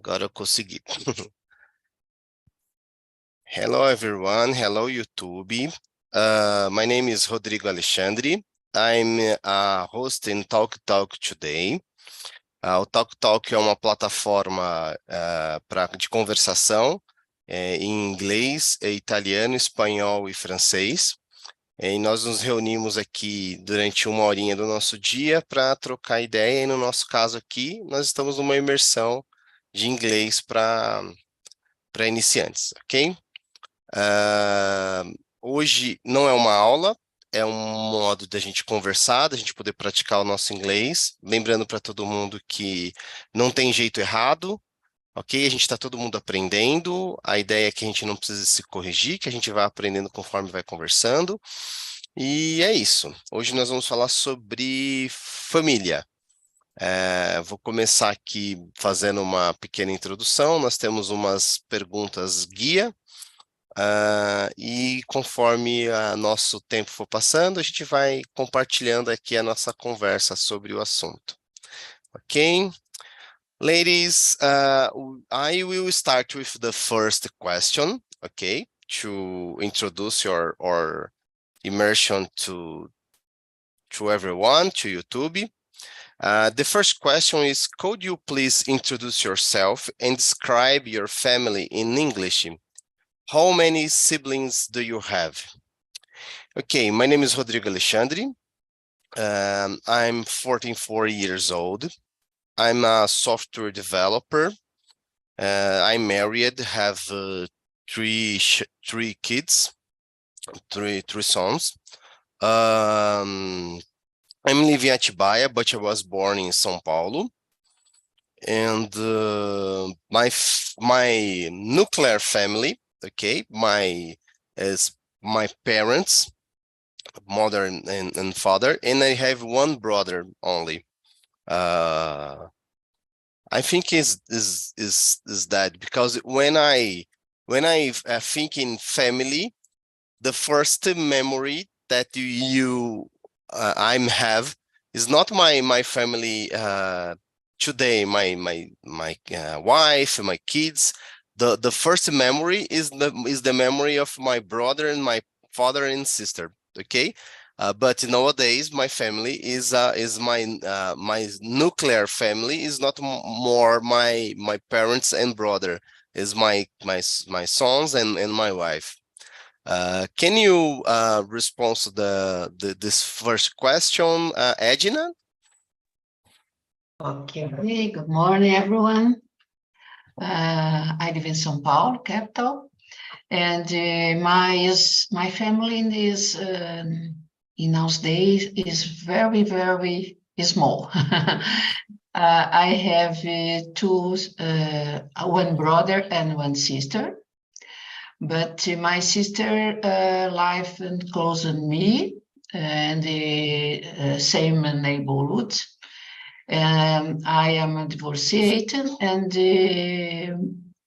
Agora eu consegui. Hello, everyone. Hello, YouTube. My name is Rodrigo Alexandre. I'm a host in TALKNTALK today. O TALKNTALK é uma plataforma de conversação em inglês, italiano, espanhol e francês. E nós nos reunimos aqui durante uma horinha do nosso dia para trocar ideia. E no nosso caso aqui, nós estamos numa imersão de inglês para iniciantes, ok? Hoje não é uma aula, é um modo da gente conversar, da gente poder praticar o nosso inglês. Lembrando para todo mundo que não tem jeito errado, ok? A gente está todo mundo aprendendo, a ideia é que a gente não precisa se corrigir, que a gente vai aprendendo conforme vai conversando. E é isso. Hoje nós vamos falar sobre família. Vou começar aqui fazendo uma pequena introdução. Nós temos umas perguntas guia. E conforme nosso tempo for passando, a gente vai compartilhando aqui a nossa conversa sobre o assunto. Ok? Ladies, I will start with the first question, okay, to introduce your immersion to everyone, to YouTube. The first question is, could you please introduce yourself and describe your family in English? How many siblings do you have? Okay, my name is Rodrigo Alexandre. I'm 44 years old. I'm a software developer. I'm married, have three kids, three sons. I'm living at Atibaia, but I was born in São Paulo. And my nuclear family, okay, my parents, mother and father, and I have one brother only. I think is that because when I think in family, the first memory that I have is not my family today, my wife, my kids. The first memory is the memory of my brother and my father and sister. Okay. But nowadays, my family is my nuclear family is not more my parents and brother, is my sons and my wife. Can you respond to this first question, Edna? Okay, good morning, everyone. I live in São Paulo, capital, and my family in those days is very, very small. I have one brother and one sister, but my sister live and close to me and the same neighborhood. I am divorced and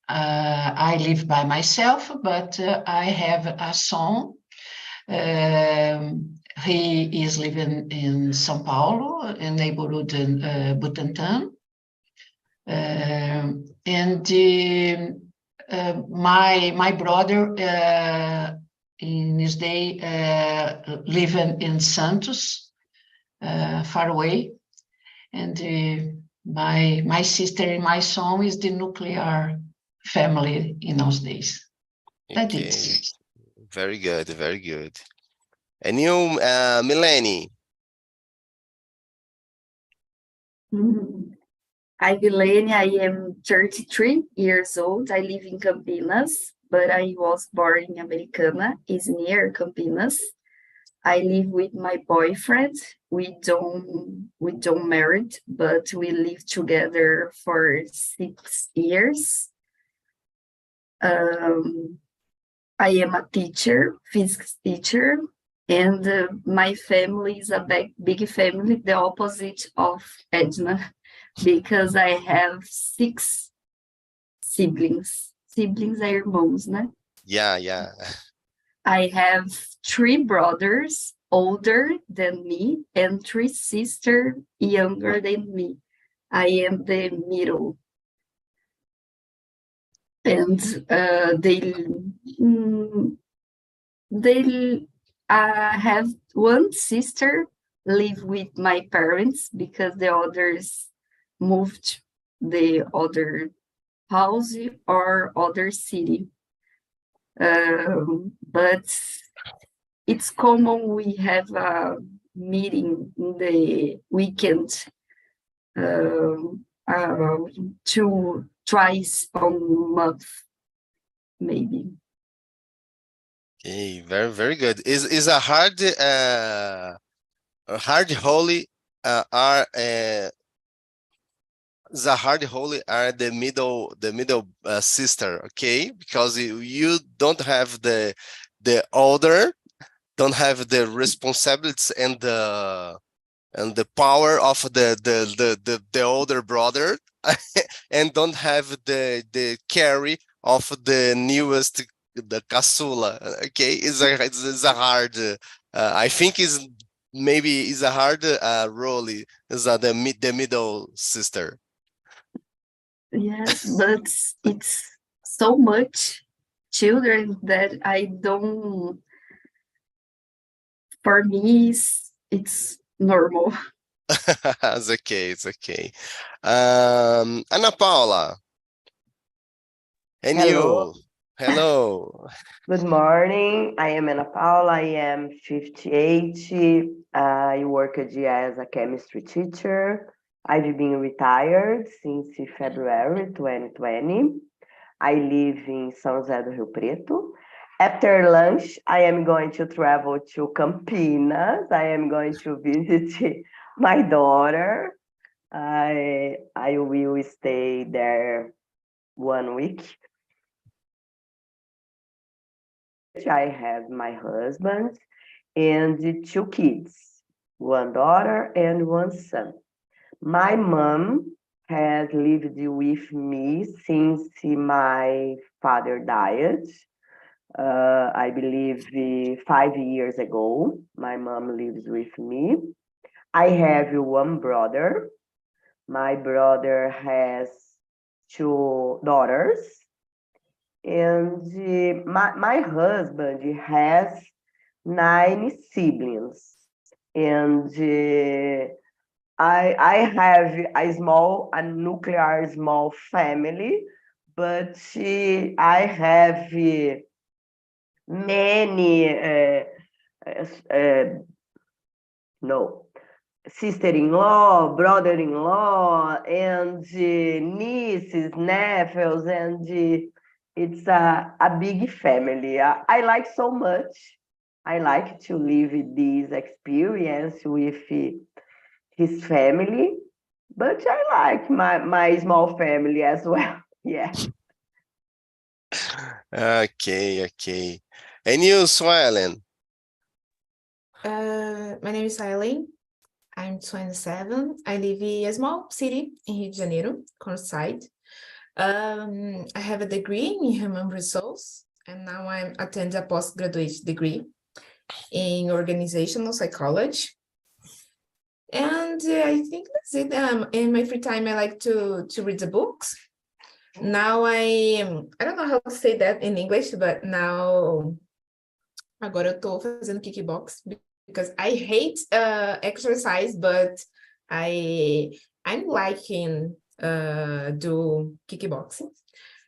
I live by myself, but I have a son. He is living in São Paulo, in neighborhood in Butantã. My brother in his day living in Santos, far away. And my sister and my son is the nuclear family in those days. That Okay. is. Very good, very good. And you, Melanie? Hi, Vilene. I am 33 years old. I live in Campinas, but I was born in Americana, is near Campinas. I live with my boyfriend. We don't married, but we live together for 6 years. I am a teacher, physics teacher, and my family is a big family, the opposite of Edna, because I have 6 siblings. Siblings are irmãos, né? Yeah. I have 3 brothers older than me and 3 sisters younger than me. I am the middle. and they have one sister live with my parents because the others moved the other house or other city. But it's common we have a meeting in the weekend, twice a month, maybe. Okay, very good. Is a hard holy are the hard holy are the middle sister, okay? Because you don't have the older, don't have the responsibilities and the power of the older brother, and don't have the carry of the newest, the caçula. Okay, it's a hard. I think is maybe is a hard role. Is the middle sister. Yes, but it's so much children that I don't. For me, it's normal. It's okay. It's okay. Ana Paula, and Hello. you. Hello. Good morning. I am Ana Paula. I am 58. I work as a chemistry teacher. I've been retired since February 2020. I live in São José do Rio Preto. After lunch, I am going to travel to Campinas. I am going to visit my daughter. I will stay there 1 week. I have my husband and 2 kids, 1 daughter and 1 son. My mom has lived with me since my father died. I believe 5 years ago. My mom lives with me. I have 1 brother. My brother has 2 daughters. And my husband has 9 siblings. And I have a nuclear small family, but I have many no sister-in-law, brother-in-law, and nieces, nephews, and it's a big family. I like so much. I like to live this experience with his family, but I like my small family as well. Yeah. Okay. And you, Swellen? My name is Eileen. I'm 27. I live in a small city in Rio de Janeiro, countryside. I have a degree in human resource, and now I'm attending a postgraduate degree in organizational psychology. And I think that's it. In my free time, I like to read the books. Now I don't know how to say that in English, but now agora eu tô fazendo kickbox because I hate exercise, but I'm liking do kickboxing.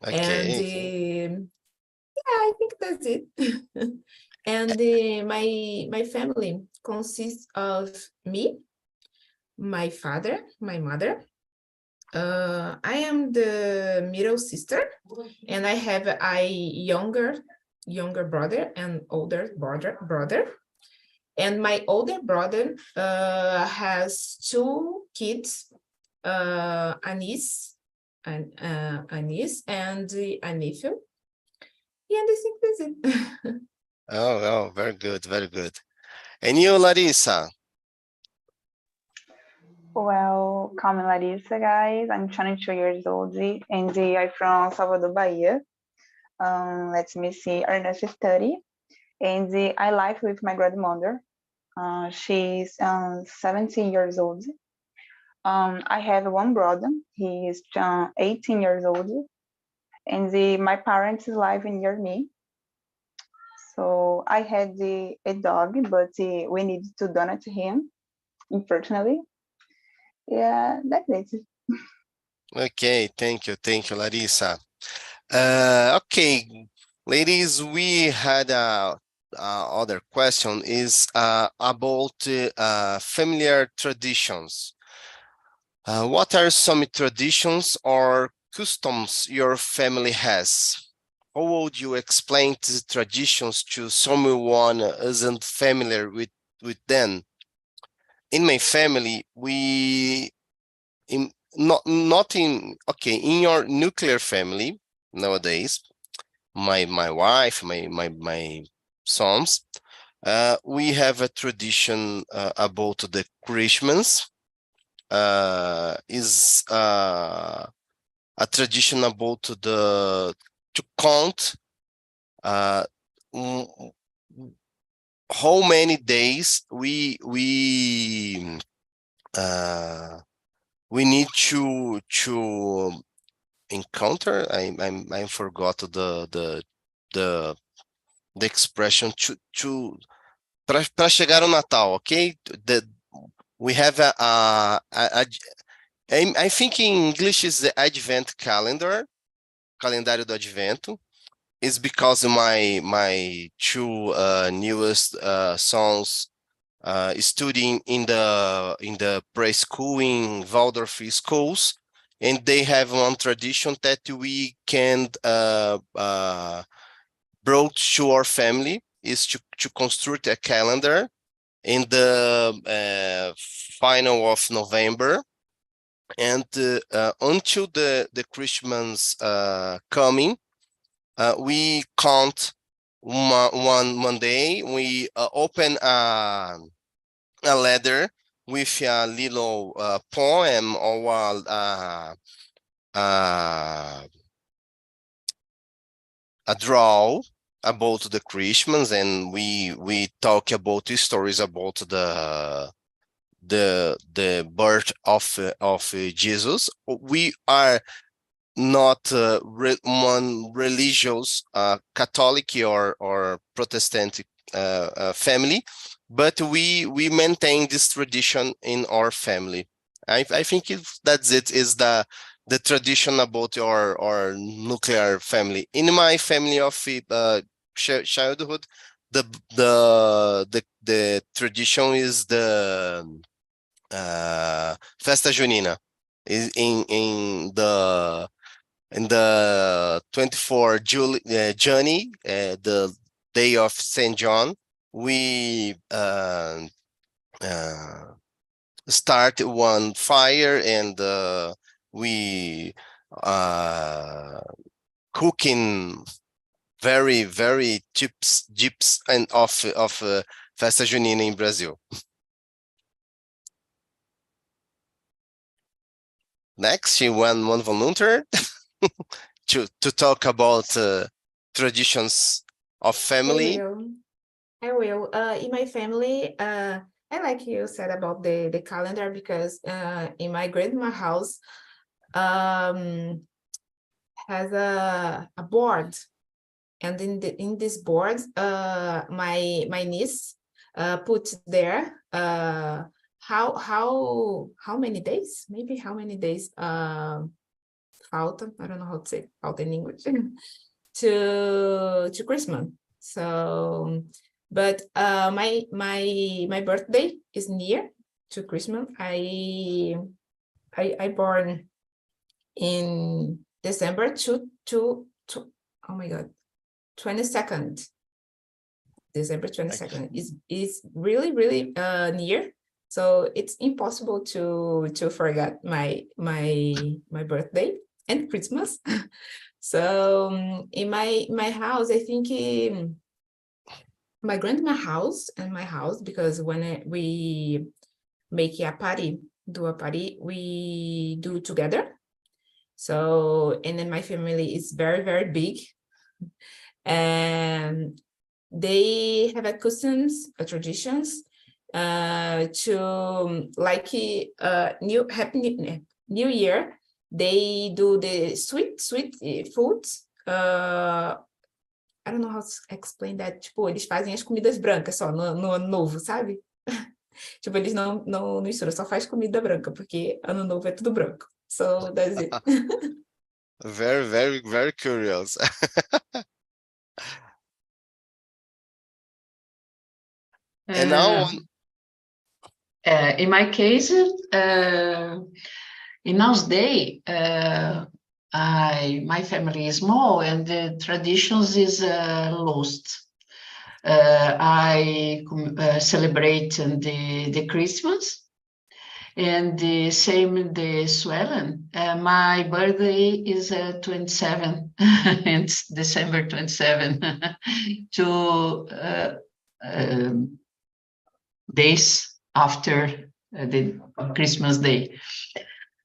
Okay. And yeah, I think that's it. And my family consists of me, my father, my mother. I am the middle sister, and I have a younger brother and older brother. And my older brother has 2 kids, a niece and a nephew. Yeah, and I think that's it. Oh, very good. And you, Larissa? Well, call me Larissa, guys. I'm 22 years old and I'm from Salvador, Bahia. Let me see, I nurse study, and I live with my grandmother. She's 17 years old. I have 1 brother. He is 18 years old. and my parents live near me. So I had a dog, but we need to donate him, unfortunately. Yeah, that's it. Okay, thank you, Larissa. Okay, ladies, we had a other question is about familiar traditions. What are some traditions or customs your family has? How would you explain these traditions to someone who isn't familiar with them? In my family, in your nuclear family nowadays, my wife, my sons, we have a tradition about the Christmas. Is a tradition about to count how many days we need to encounter. I forgot the expression to para chegar ao Natal, okay? We have I think in English is the Advent calendar, calendário do Advento. Is because my two newest sons studying in the preschool in Waldorf schools, and they have one tradition that we can brought to our family is to construct a calendar in the final of November, and until the Christmas coming, we count one day. We open a letter with a little poem or a draw about the Christmas, and we talk about the stories about the birth of Jesus. We are not one religious Catholic or Protestant family, but we maintain this tradition in our family. I think that's it. Is the tradition about our nuclear family. In my family of childhood, the tradition is the Festa Junina. Is in the 24th January, the day of Saint John, we start one fire, and we cooking very chips and of Festa Junina in Brazil. Next, one volunteer to talk about traditions of family. I will. In my family, I like you said about the calendar, because in my grandma's house has a board, and in this board, my niece put there how many days? Maybe how many days falta, I don't know how to say falta in English, to Christmas. So, but my birthday is near to Christmas. I born in December oh my God, 22nd. December 22nd is really near. So it's impossible to forget my birthday and Christmas. So in my house, I think my grandma's house and my house, because when we make a party, we do together. So, and then my family is very big, and they have a customs, traditions to like happy New Year. they do the sweet foods. I don't know how to explain that. Tipo, eles fazem as comidas brancas só no ano novo, sabe? Tipo, eles não misturam, só faz comida branca, porque ano novo é tudo branco. So that's it. Very, very, very curious. And now, In my case, in nowadays, my family is small and the traditions is lost. I celebrate the Christmas and the same the Sweden. My birthday is 27, it's December 27, 2 days after the Christmas Day.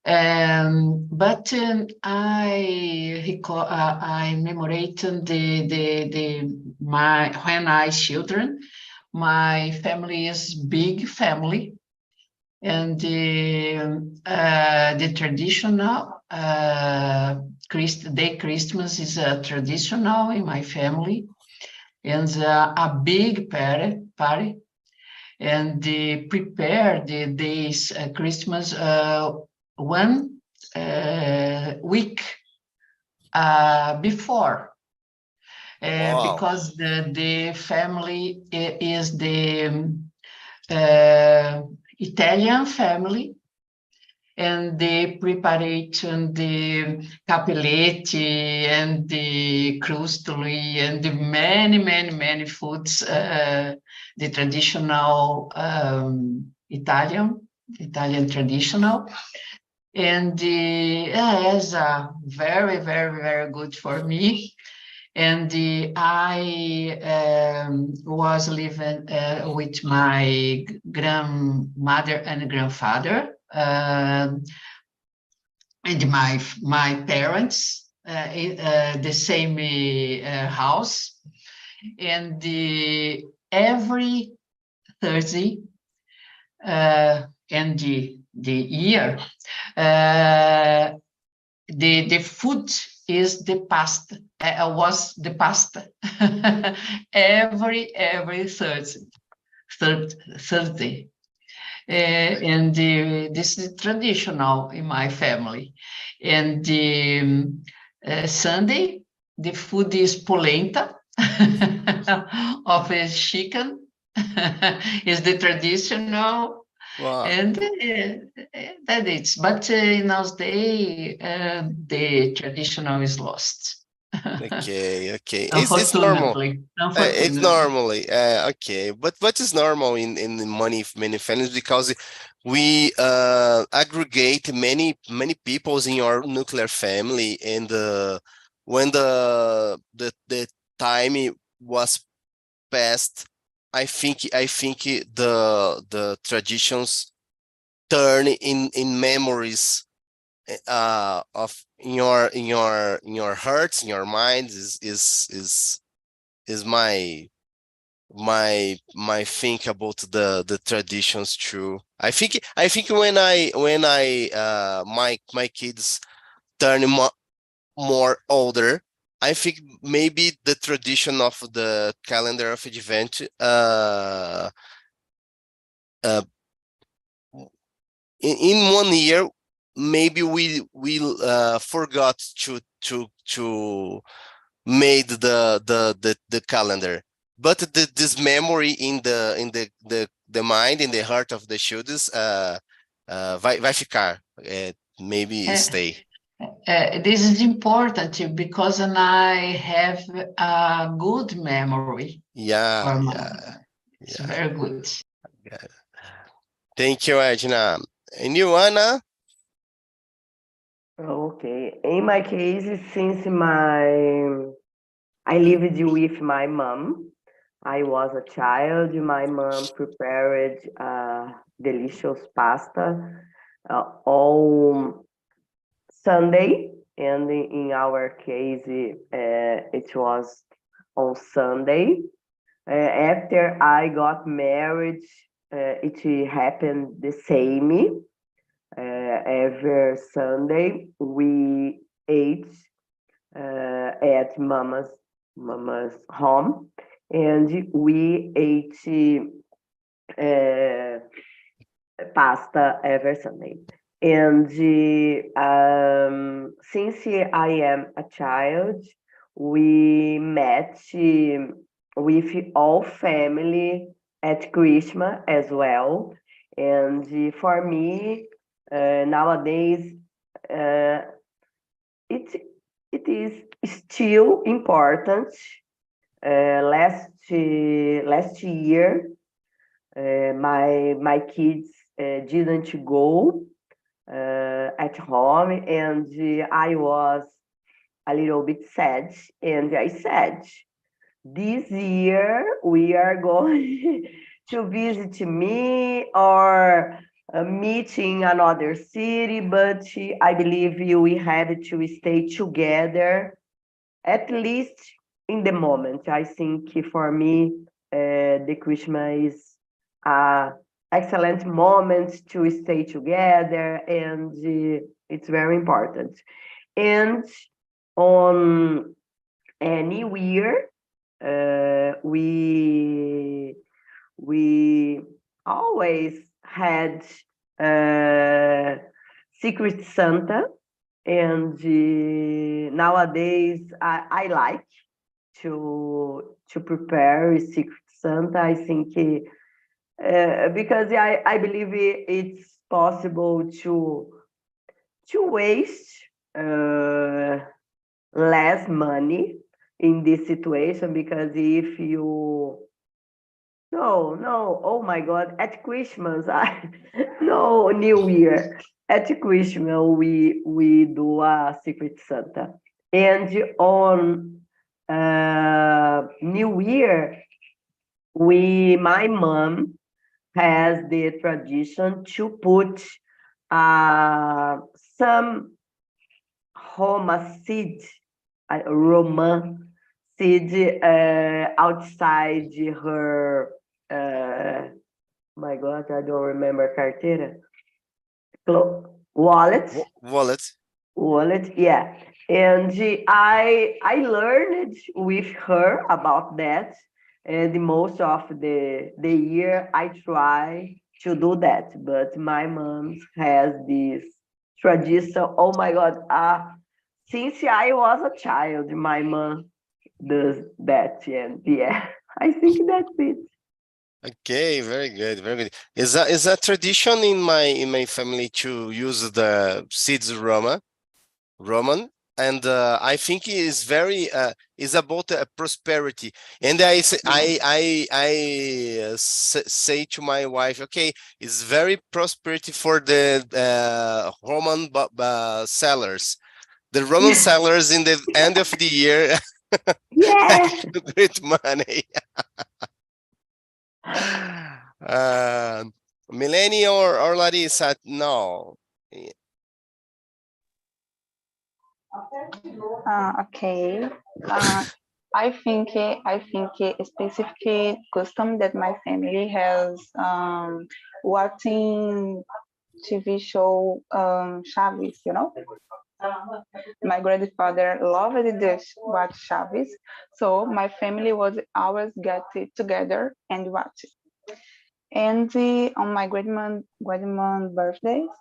But I commemorate when I children. My family is big family, and the traditional Christmas is a traditional in my family, and a big party, and prepare the days Christmas 1 week before. Wow. Because the family is the Italian family, and the preparation, the capelletti and the crostoli and the many foods, the traditional Italian traditional. And it's very good for me. And I was living with my grandmother and grandfather, and my parents, the same house. And every Thursday and the year, the food is the pasta. Was the pasta every Thursday, and this is traditional in my family. And Sunday, the food is polenta of a chicken. Is the traditional. Wow. And that is, but in those days, the traditional is lost. Okay. It's normal. Unfortunately. It's normally okay, but what is normal in many families, because we aggregate many peoples in your nuclear family, and when the time was passed, I think the traditions turn in memories of in your hearts, in your minds, is my think about the traditions too. I think when I my kids turn more older, I think maybe the tradition of the calendar of Advent in 1 year, maybe we forgot to made the calendar, but this memory in the mind, in the heart of the children, vai ficar, maybe stay. This is important because I have a good memory. Yeah. It's very good. Yeah. Thank you, Edna. And you, Anna? Okay. In my case, since I lived with my mom, I was a child. My mom prepared delicious pasta all Sunday, and in our case, it was on Sunday. After I got married, it happened the same. every Sunday we ate at mama's home, and we ate pasta every Sunday. And since I am a child, we met with all family at Christmas as well. And for me, nowadays, it is still important. Last year, my kids didn't go at home, and I was a little bit sad, and I said, this year we are going to visit me or meet in another city, but I believe we had to stay together, at least in the moment. I think for me, the Christmas is an excellent moment to stay together, and it's very important. And on a New Year, we always had Secret Santa, and nowadays I like to prepare a Secret Santa. I think because I believe it's possible to waste less money in this situation, because if you oh my God, at Christmas, no, New Year, at Christmas we do a Secret Santa, and on New Year my mom has the tradition to put some Roma seed outside her, my God, I don't remember, carteira, wallet, yeah. And I learned with her about that, and most of the year I try to do that, but my mom has this tradition. Oh my God, since I was a child, my mom does that, and yeah, I think that's it. Okay, very good, very good. Is a tradition in my family to use the seeds Roman, and I think it is very is about prosperity. And I say say to my wife, okay, it's very prosperity for the Roman sellers. The Roman sellers in the end of the year Yeah. have great money. Melanie or Larissa, no. Okay. I think a specific custom that my family has, watching TV show Chaves, you know. My grandfather loved this watch Chaves, so my family was always get together and watch it. And on my grandma's birthdays,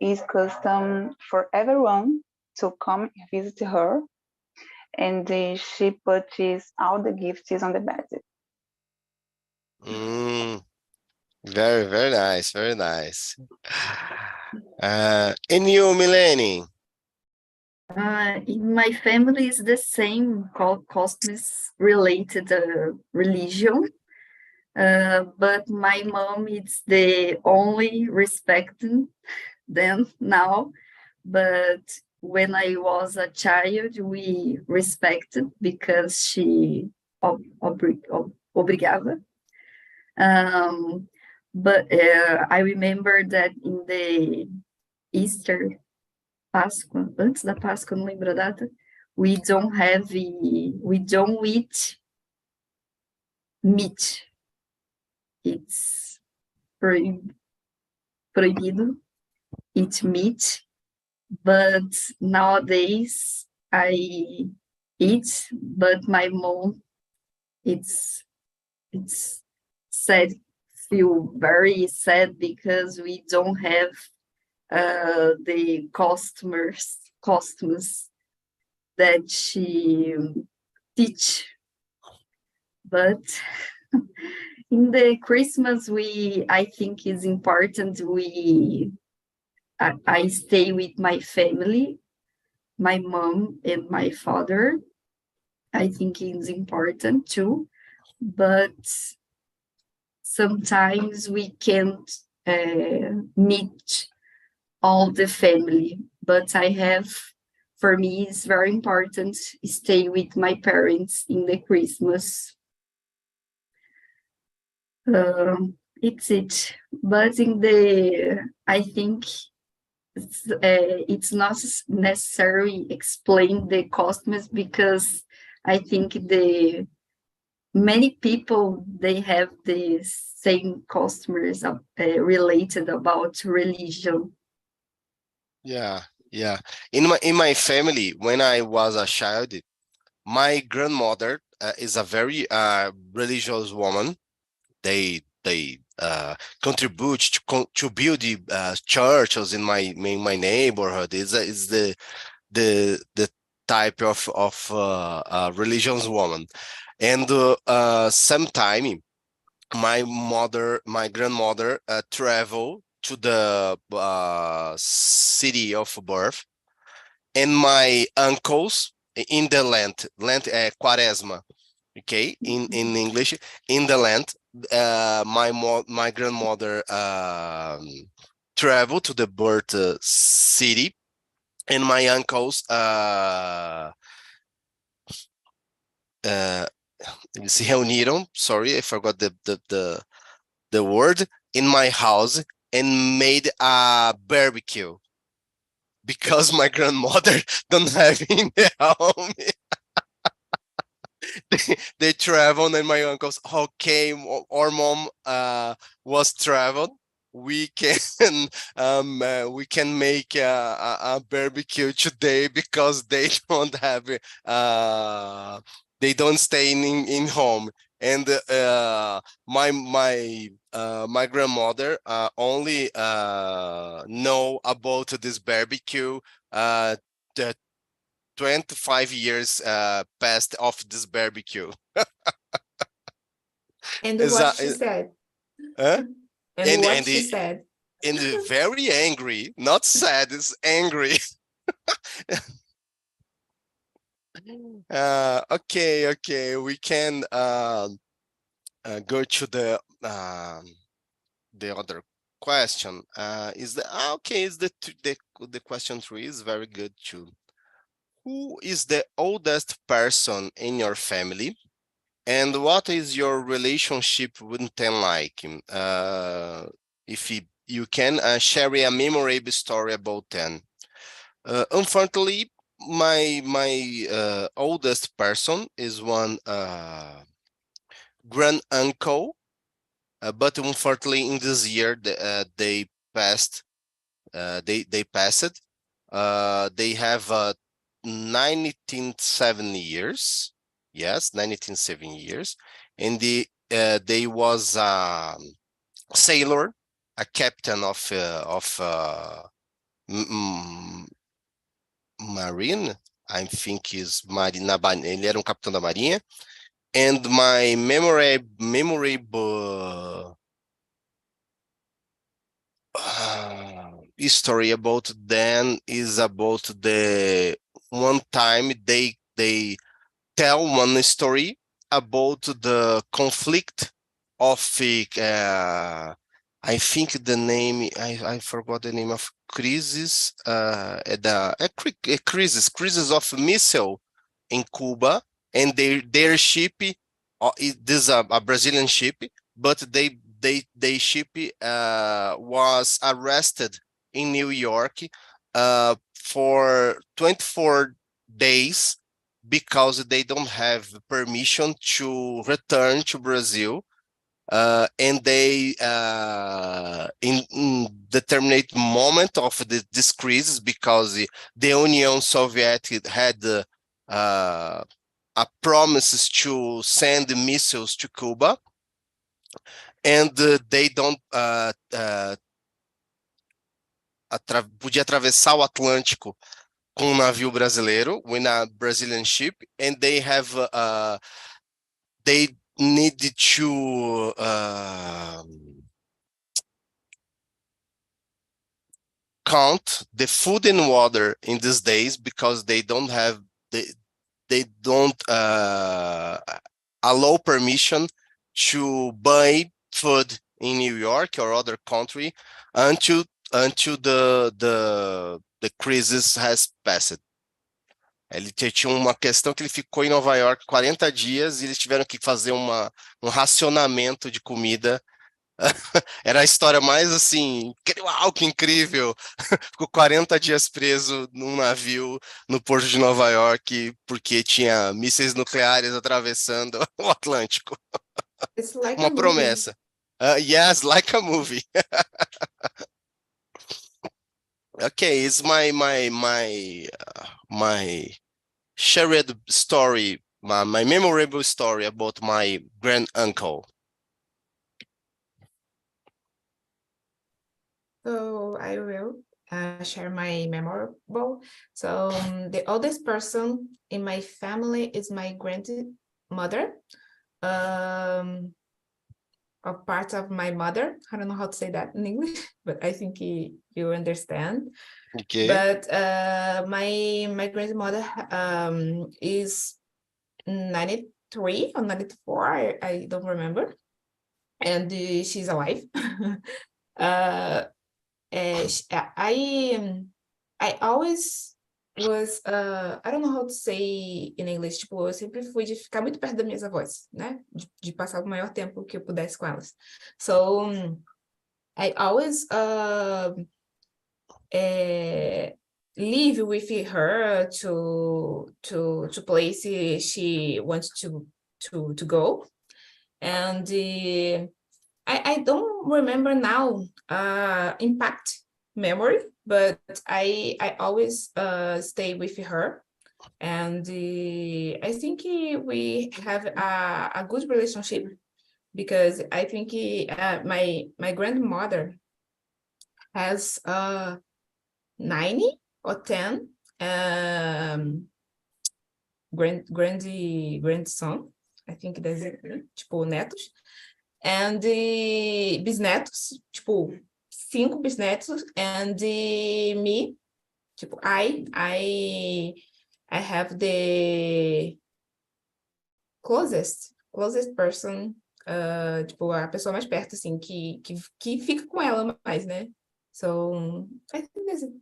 is custom for everyone to come visit her, and she purchased all the gifts on the bed. Very, very nice, very nice. And you, Melanie? In my family is the same, customs related religion, but my mom is the only respecting them now. But when I was a child, we respected because she obrigava. But I remember that in the Easter, Páscoa, antes da Páscoa, não lembro a data, we don't eat meat. It's proibido eat meat, but nowadays I eat, but my mom, it's sad, feel very sad because we don't have the costumes that she teach. But in the Christmas, I think is important. I stay with my family, my mom and my father. I think it's important too, but sometimes we can't meet all the family. But for me, it's very important to stay with my parents in the Christmas. It's it. But I think it's not necessary explain the costumes, because I think many people, they have the same customers related about religion. Yeah, yeah. In my family, when I was a child, my grandmother is a very religious woman. They contribute to build the churches in my neighborhood. Is the type of religious woman, and sometime my grandmother travel to the city of birth, and my uncles in the land quaresma, okay, in English, in the land, my grandmother travel to the birth city, and my uncles se reuniram, sorry, I forgot the word, in my house, and made a barbecue because my grandmother don't have in the home. They traveled, and my uncles, okay, our mom was traveled, we can we can make a barbecue today because they don't have they don't stay in home. And my grandmother only know about this barbecue the 25 years past of this barbecue. And Is what that she said. huh? And what And she said. and very angry, not sad, it's angry. Okay, we can go to the other question. Is the question 3 is very good too. Who is the oldest person in your family, and what is your relationship with them like? If you can share a memorable story about them. Unfortunately, my oldest person is one grand uncle, but unfortunately in this year they passed. They passed. They have 1970 years. Yes, 1970 years, and they was sailor, a captain of marine. I think is marina. Ele era capitão da marinha. And my memorable story about them is about the one time they tell one story about the conflict of I think the name I forgot the name of crisis crisis of missile in Cuba, and their ship this is a Brazilian ship, but they ship was arrested in New York for 24 days because they don't have permission to return to Brazil and they in determinate moment of this crisis, because the Union Soviet had a promises to send missiles to Cuba, and they don't podia atravessar o Atlântico com um navio brasileiro, with a Brazilian ship, and they needed to count the food and water in these days, because they don't allow permission to buy food in New York or other country until the crisis has passed. Ele tinha uma questão que ele ficou em Nova York 40 dias e eles tiveram que fazer um racionamento de comida. Era a história mais assim, uau, que incrível! Ficou 40 dias preso num navio no porto de Nova York porque tinha mísseis nucleares atravessando o Atlântico. It's like Uma a movie. promessa. Yes, like a movie. Okay, it's my shared story, my memorable story about my grand uncle. So I will share my memorable. So the oldest person in my family is my grandmother. A part of my mother. I don't know how to say that in English, but I think you understand. Okay. But my grandmother is 93 or 94, I don't remember, and she's alive. I always was, I don't know how to say in English, tipo, eu sempre fui de ficar muito perto das minhas avós, né? De passar o maior tempo que eu pudesse com elas. So, I always live with her to places she wants to go. And I don't remember now impact memory, but I always stay with her, and I think we have a good relationship, because I think my grandmother has 90 or 10 grandson, I think that's it, tipo, netos, and bisnetos, tipo, 5 bisnetos, and me, tipo, I have the closest person, tipo, a pessoa mais perto, assim, que fica com ela mais, né? So, I think that's it.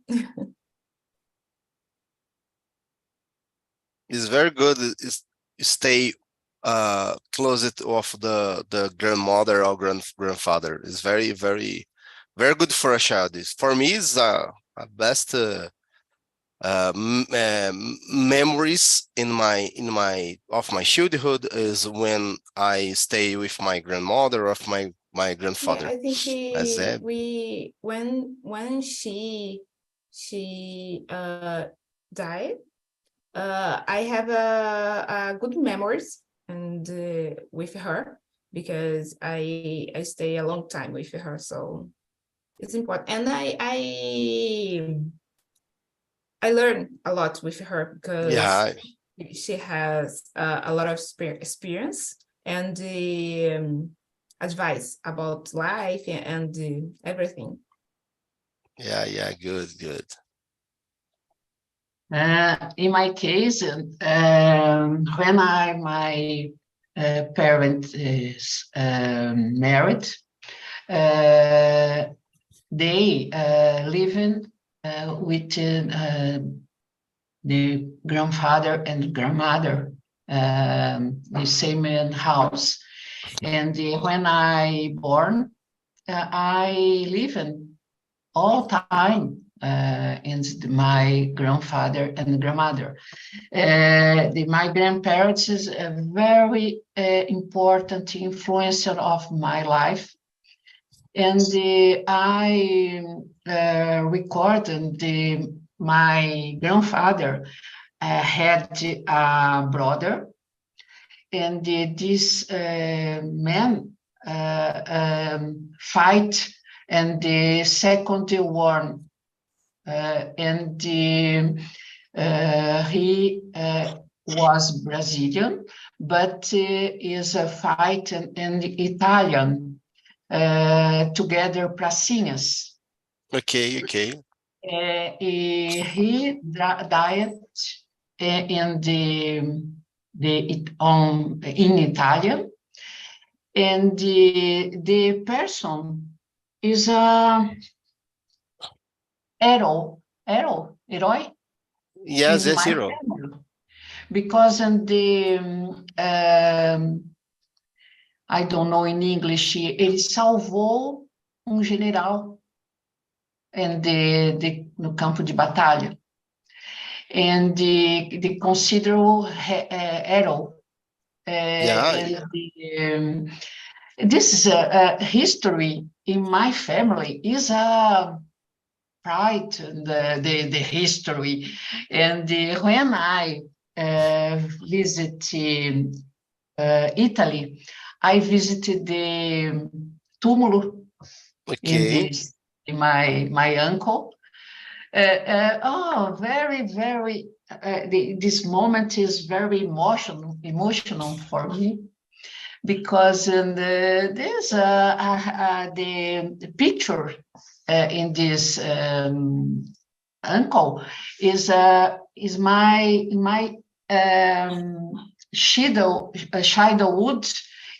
It's very good. Stay closet of the grandmother or grandfather. It's very, very, very good for a child. For me, it's a best memories in my of my childhood is when I stay with my grandmother or my grandfather. Yeah, I think As when she died, I have a good memories and with her, because I stay a long time with her, so it's important. And I learn a lot with her, because yeah, she has a lot of experience and advice about life and everything. yeah, good. In my case, when my parent is married, they live in with the grandfather and grandmother, the same house. And when I born, I live in all time and my grandfather and grandmother. My grandparents is a very important influencer of my life. And I recorded my grandfather had a brother, and this man fight in the Second War, and he was Brazilian, but is a fight in Italian, together pracinhas. Okay, okay. He died in in Italian, and the person is a herói. Yes, in yes, my hero. family. Because in I don't know in English, ele salvou general no campo de batalha. And they consider hero. Yeah. And this is a history in my family is a pride in the history. And when I visit Italy, I visited the túmulo Okay. in my uncle. Very, very. This moment is very emotional for me, because there's the picture in this uncle is my childhood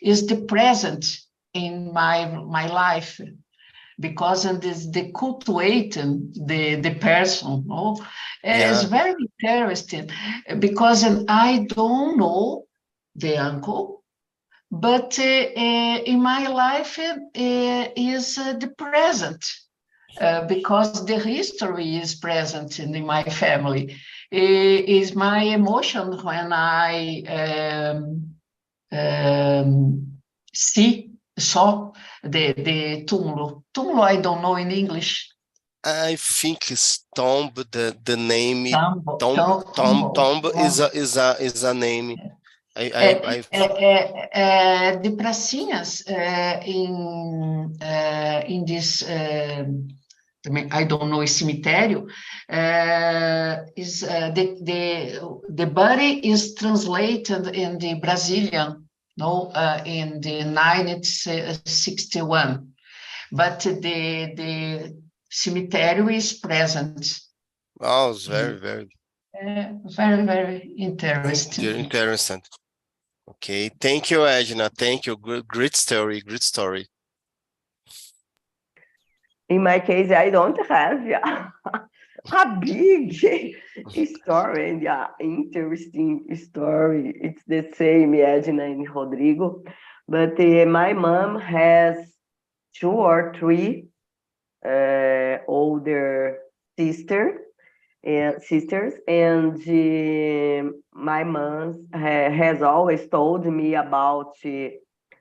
is the present in my life, because it is the cultivating the person. It's very interesting, because I don't know the uncle, but in my life is the present, because the history is present in my family. Is my emotion when I saw the túmulo. Túmulo, I don't know in English. I think it's tomb. The name Tomb is a name. The pracinhas in this I don't know, cemitério, is the body is translated in the Brazilian, in the 1961, but the cemitério is present. Oh, it's very, very, very, very interesting. Interesting. Okay, thank you, Edna. Thank you. Great story. Great story. In my case, I don't have a big story and interesting story. It's the same, Edna and Rodrigo, but my mom has 2 or 3 older sisters, and my mom has always told me about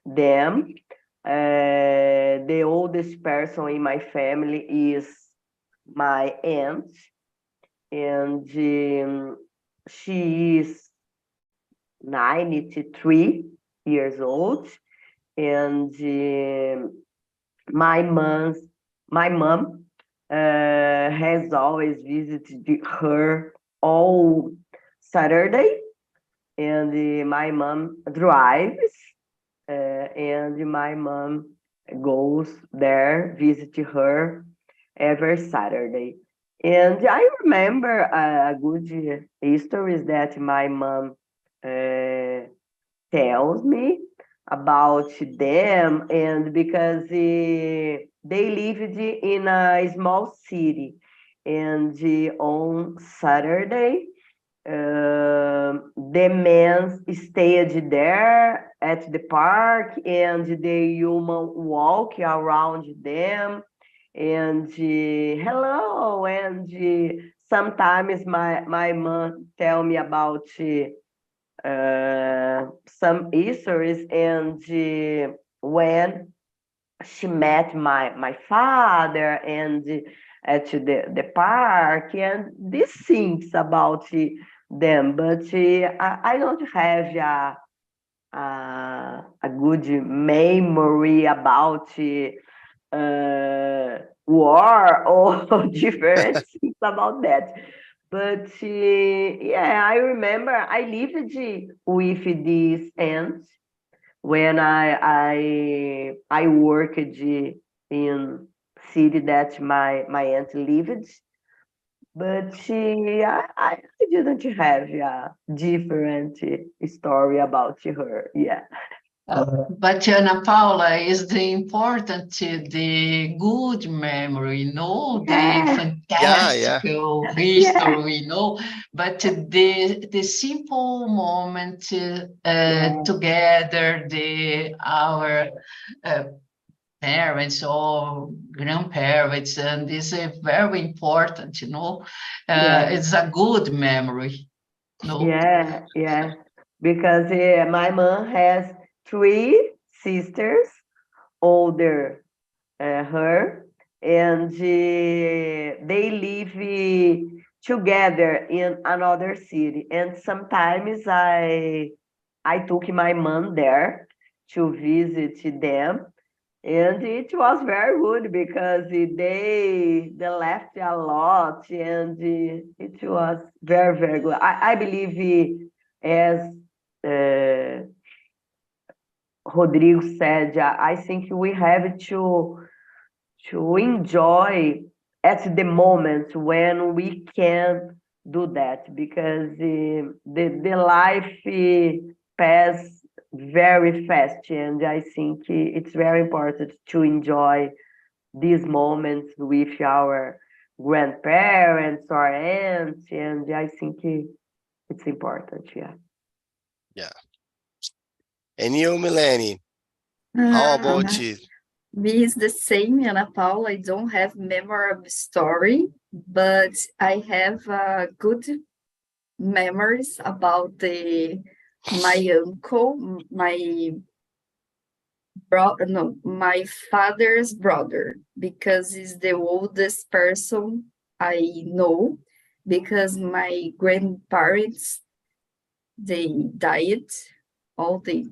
them. The oldest person in my family is my aunt, and she is 93 years old, and my mom has always visited her all Saturday, and my mom drives, and my mom goes there, visit her every Saturday. And I remember a good history that my mom tells me about them, and because they lived in a small city, and on Saturday, the men stayed there at the park, and the woman walk around them, and hello, and sometimes my mom tell me about some histories, and when she met my father and at the park and these things about them, but I don't have a good memory about war or different things about that. But yeah, I remember I lived with these ants when I worked in city that my aunt lived, but I didn't have a different story about her. Yeah. But Ana Paula is the important, the good memory, the Yeah. fantastical history, but the simple moment together, our parents or grandparents, and this is very important, it's a good memory. Yeah, because my mom has 3 sisters, older her, and they live together in another city. And sometimes I took my mom there to visit them, and it was very good because they laughed a lot, and it was very good. I believe as uh, Rodrigo said, I think we have to enjoy at the moment when we can do that, because the life pass very fast, and I think it's very important to enjoy these moments with our grandparents or aunts, and I think it's important. Yeah. And you, Melanie, how about Uh, you? Me is the same, Ana Paula. I don't have memorable story, but I have good memories about my uncle, my father's brother, because he's the oldest person I know, because my grandparents, they died, all they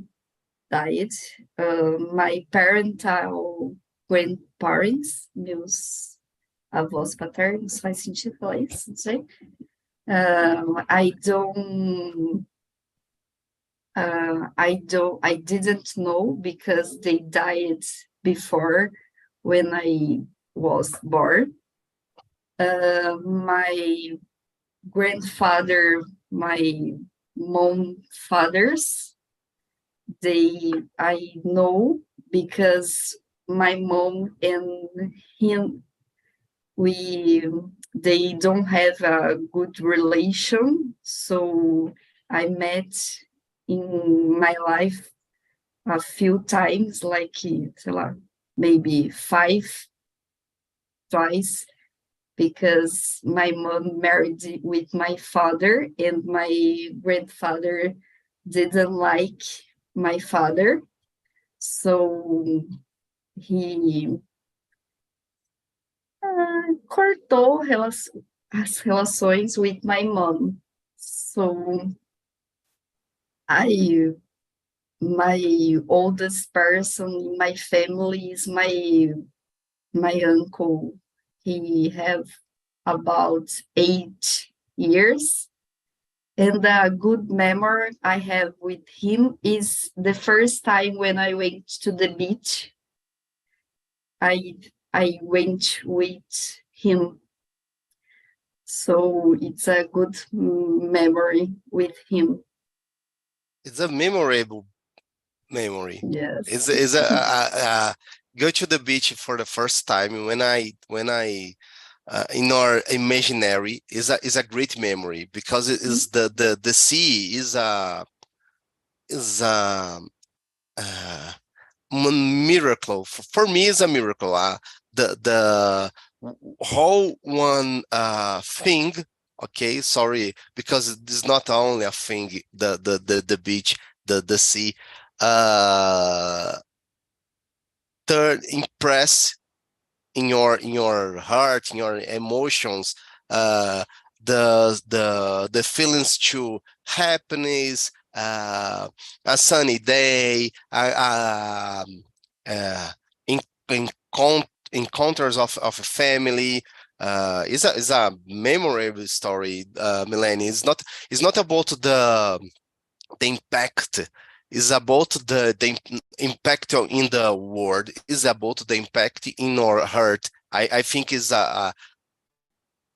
died. My parental grandparents, meus avós paternos, faz sentido falar isso? Não sei. I didn't know because they died before when I was born. My grandfather, my mom fathers, I know because my mom and him, they don't have a good relation, so I met in my life a few times, like, sei lá, maybe 5 twice, because my mom married with my father, and my grandfather didn't like my father, so he cortou as relações with my mom. So my oldest person in my family is my uncle. He have about 8 years. And a good memory I have with him is the first time when I went to the beach. I went with him. So it's a good memory with him. It's a memorable memory. Yes. It's a go to the beach for the first time when I in our imaginary is a great memory, because it is the sea is a miracle. For me, it's a miracle. the whole one thing. Okay, sorry, because it's not only a thing, the beach, the sea, turn impress in your heart, in your emotions, the feelings to happiness, a sunny day, in, encounters of a family. Is a memorable story, Melanie. It's not about the impact. Is about the impact in the world. Is about the impact in our heart. I think is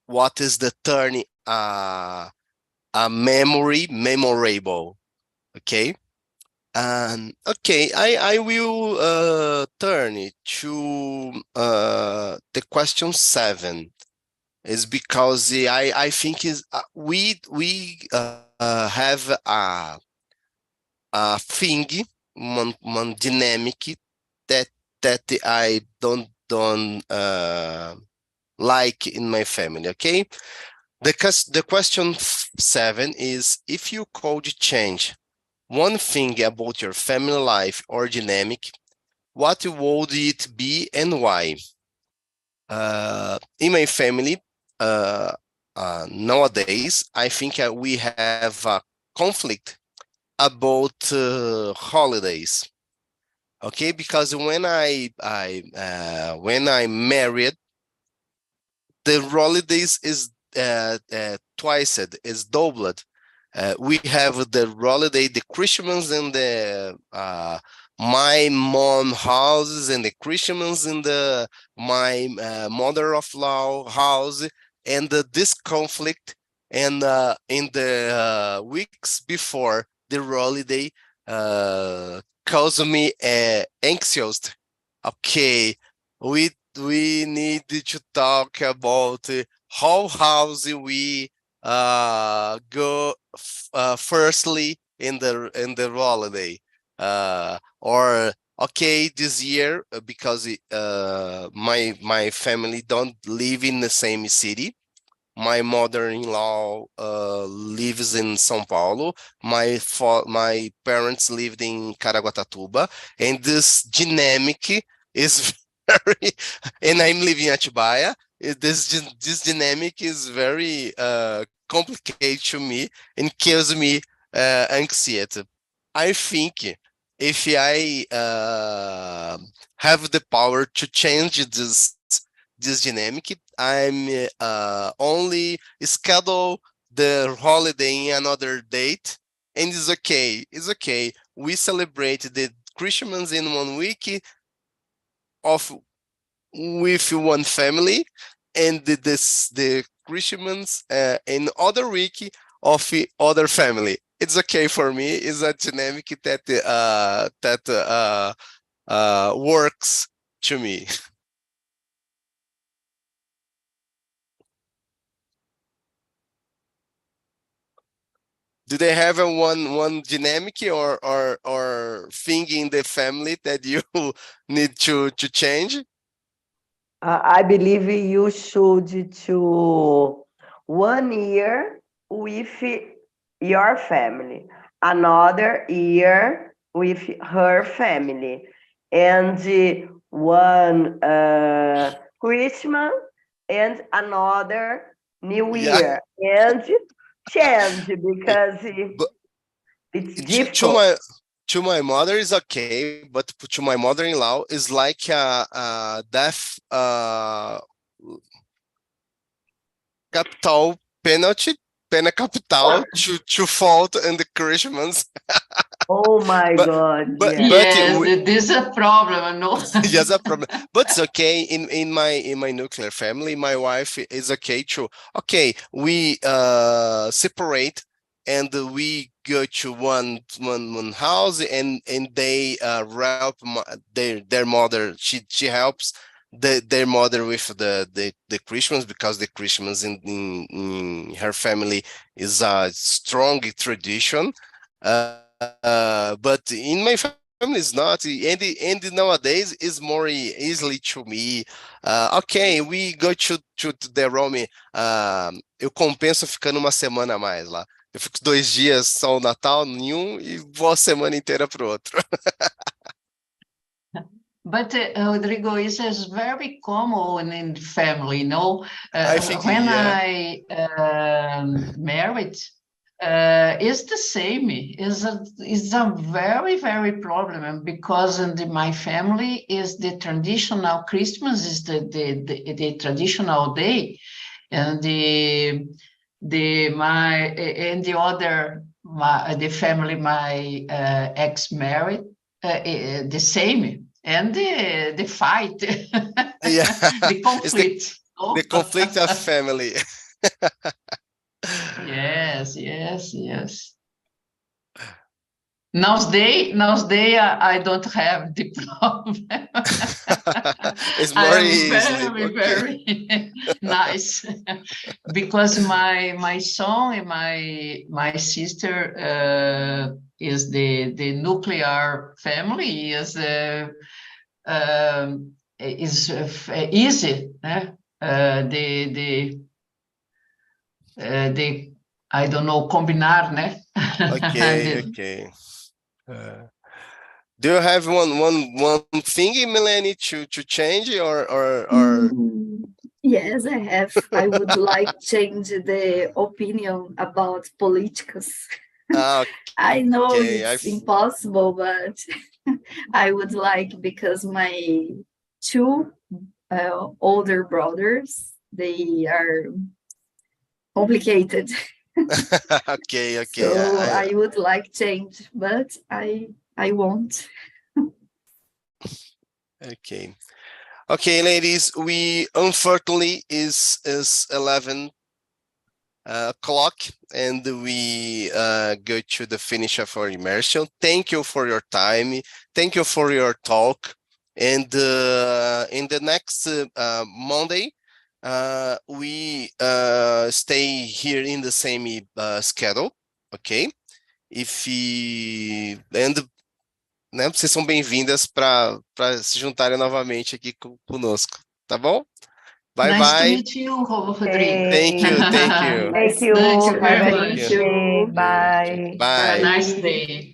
what is the turn a memory memorable. Okay. Okay, I will turn it to the question 7. Is because I think is we have a thing, one dynamic that I don't like in my family. Okay, the question 7 is, if you could change one thing about your family life or dynamic, what would it be and why? In my family, nowadays, I think we have a conflict about holidays. Okay, because when I married, the holidays is twice, is doubled. We have the holiday, the Christmas and the my mom houses, and the Christmas in the my mother-of-law house, and this conflict, and in the weeks before the holiday caused me anxious. Okay, we need to talk about how we go firstly in the holiday, or okay, this year, because my family don't live in the same city. My mother-in-law lives in São Paulo. My parents lived in Caraguatatuba, and this dynamic is very. And I'm living in Atibaia. This dynamic is very complicated to me and kills me anxiety. I think if I have the power to change this dynamic, I'm only schedule the holiday in another date, and it's okay. It's okay. We celebrate the Christmas in 1 week of with one family, and the Christmas in other week of the other family. It's okay for me. It's a dynamic that works to me. Do they have a one dynamic or thing in the family that you need to change? I believe you should to 1 year with your family, another year with her family, and one Christmas and another New Yeah. Year, and change because But it's to difficult. my mother is okay, but to my mother-in-law is like a death capital penalty, pena capital to fault in the Christmas. Oh my but God, but yeah. but Yes, this is a problem, no? yes, a problem. But it's okay in my nuclear family. My wife is okay too. Okay, we separate, and we go to one house, and they help their mother. She helps their mother with the Christmas, because the Christmas in her family is a strong tradition. But in my is not, and nowadays is more easily to me. Okay, we go to the Rome. Eu compenso ficando uma semana a mais lá. Eu fico 2 dias só o Natal em um e vou a semana inteira para o outro. But Rodrigo, this is very common in the family, no? I think, When yeah. I married, it's the same. It's a very, very problem because in my family is the traditional Christmas is the traditional day, and the family my ex married the same. And the fight, Yeah. the conflict. The conflict of family. Yes. Nowadays, I don't have the problem. It's more easily. Very, very nice. Because my son and my sister is the nuclear family is easy. The I don't know combinar, né? Okay. Do you have one thing, Melanie, to change or? Yes, I have. I would like change the opinion about politics. I know it's impossible, but I would like, because my 2 older brothers, they are complicated. Okay. So I would like change, but I won't. Okay, ladies, we unfortunately is 11 o'clock, and we go to the finish of our immersion. Thank you for your time. Thank you for your talk. And in the next Monday, we stay here in the same schedule, okay? Né, vocês são bem-vindas para se juntarem novamente aqui conosco, tá bom? Bye. Nice to meet you, Rodrigo. Thank you. Thank you. Thank you very Have a much. nice day. Bye. Bye. Have a nice day.